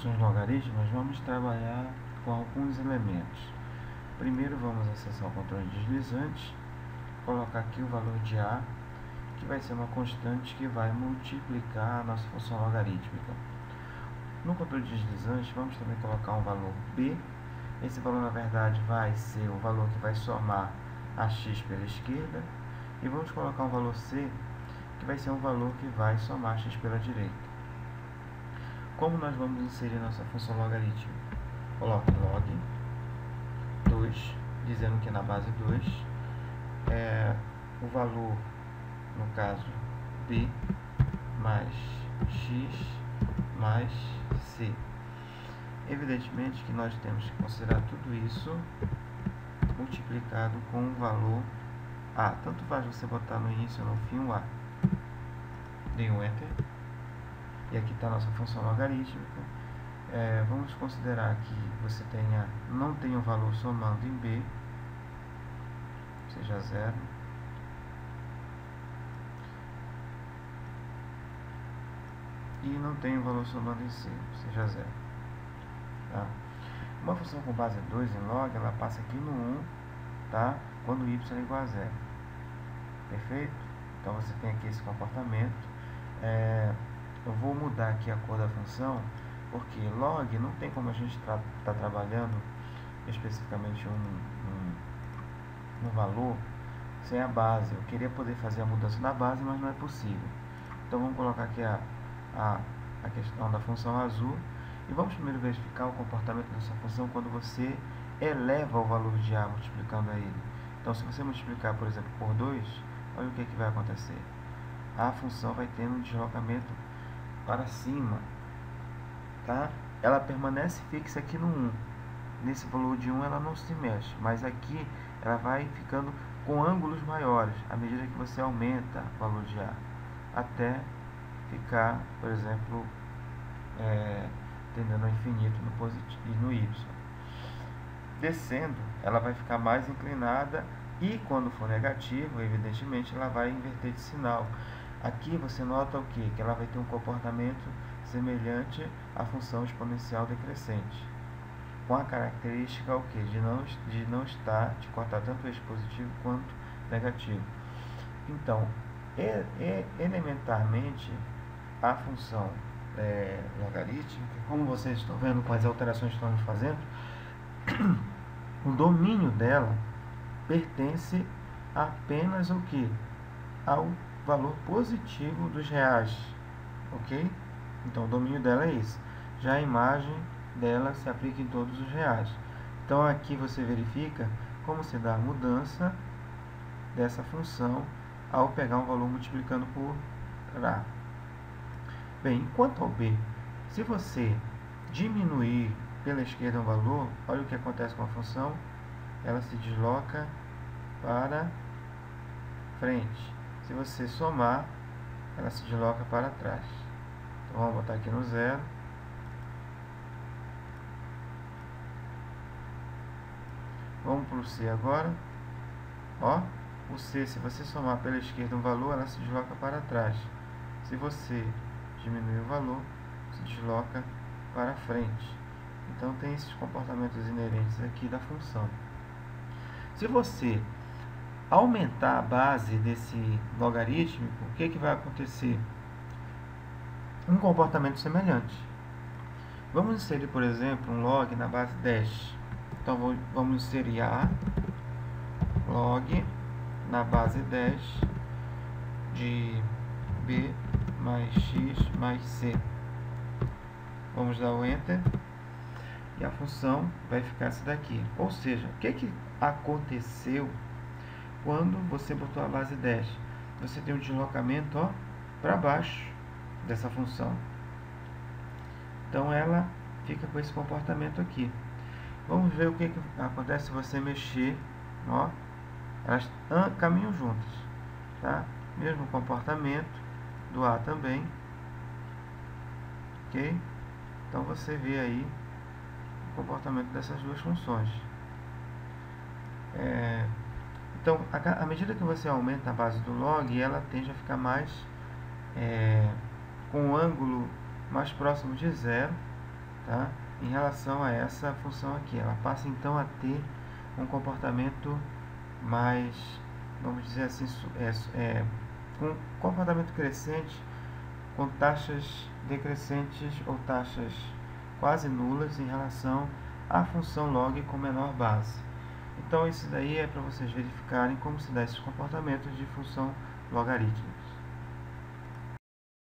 funções logarítmicas, vamos trabalhar com alguns elementos. Primeiro vamos acessar o controle deslizante, colocar aqui o valor de A, que vai ser uma constante que vai multiplicar a nossa função logarítmica. No controle deslizante, vamos também colocar um valor B. Esse valor, na verdade, vai ser o valor que vai somar a x pela esquerda. E vamos colocar um valor C, que vai ser um valor que vai somar x pela direita. Como nós vamos inserir nossa função logarítmica? Coloque log 2, dizendo que na base 2 é o valor, no caso, B mais x mais C. Evidentemente que nós temos que considerar tudo isso multiplicado com o valor A. Tanto faz você botar no início ou no fim o A. Dê um Enter. E aqui está a nossa função logarítmica. Vamos considerar que você não tenha um valor somando em B, seja 0. E não tem um valor somando em C, seja 0. Tá? Uma função com base 2 em log, ela passa aqui no 1, tá? Quando y é igual a 0. Perfeito? Então você tem aqui esse comportamento. Eu vou mudar aqui a cor da função, porque log não tem como a gente tá trabalhando especificamente um valor sem a base. Eu queria poder fazer a mudança na base, mas não é possível. Então vamos colocar aqui a questão da função azul e vamos primeiro verificar o comportamento dessa função quando você eleva o valor de A multiplicando a ele. Então se você multiplicar, por exemplo, por 2, olha o que vai acontecer. A função vai ter um deslocamento para cima, tá? Ela permanece fixa aqui no 1. Nesse valor de 1 ela não se mexe, mas aqui ela vai ficando com ângulos maiores à medida que você aumenta o valor de A, até ficar, por exemplo, tendendo ao infinito no positivo e no y. Descendo, ela vai ficar mais inclinada e quando for negativo, evidentemente, ela vai inverter de sinal. Aqui você nota o que? Que ela vai ter um comportamento semelhante à função exponencial decrescente, com a característica o que? De cortar tanto o eixo positivo quanto negativo. Então, elementarmente, a função logarítmica, como vocês estão vendo com as alterações que estamos fazendo, o domínio dela pertence apenas ao que? Ao valor positivo dos reais, ok? Então o domínio dela é esse. Já a imagem dela se aplica em todos os reais. Então aqui você verifica como se dá a mudança dessa função ao pegar um valor multiplicando por A. Bem, quanto ao B, se você diminuir pela esquerda um valor, olha o que acontece com a função, ela se desloca para frente. Se você somar, ela se desloca para trás. Então vamos botar aqui no 0. Vamos para o C agora. Ó, o C, se você somar pela esquerda um valor, ela se desloca para trás. Se você diminuir o valor, se desloca para frente. Então tem esses comportamentos inerentes aqui da função. Se você aumentar a base desse logarítmico, o que vai acontecer? Um comportamento semelhante. Vamos inserir, por exemplo, um log na base 10. Então vamos inserir A log na base 10 de B mais X mais C. Vamos dar o Enter e a função vai ficar essa daqui. Ou seja, o que aconteceu quando você botou a base 10? Você tem um deslocamento para baixo dessa função. Então ela fica com esse comportamento aqui. Vamos ver o que acontece se você mexer. Ó, elas caminham juntas, tá? Mesmo comportamento do A também, ok? Então você vê aí o comportamento dessas duas funções. Então, à medida que você aumenta a base do log, ela tende a ficar mais com um ângulo mais próximo de 0, tá? Em relação a essa função aqui, ela passa então a ter um comportamento mais, vamos dizer assim, com comportamento crescente, com taxas decrescentes ou taxas quase nulas em relação à função log com menor base. Então isso daí é para vocês verificarem como se dá esses comportamentos de função logarítmica.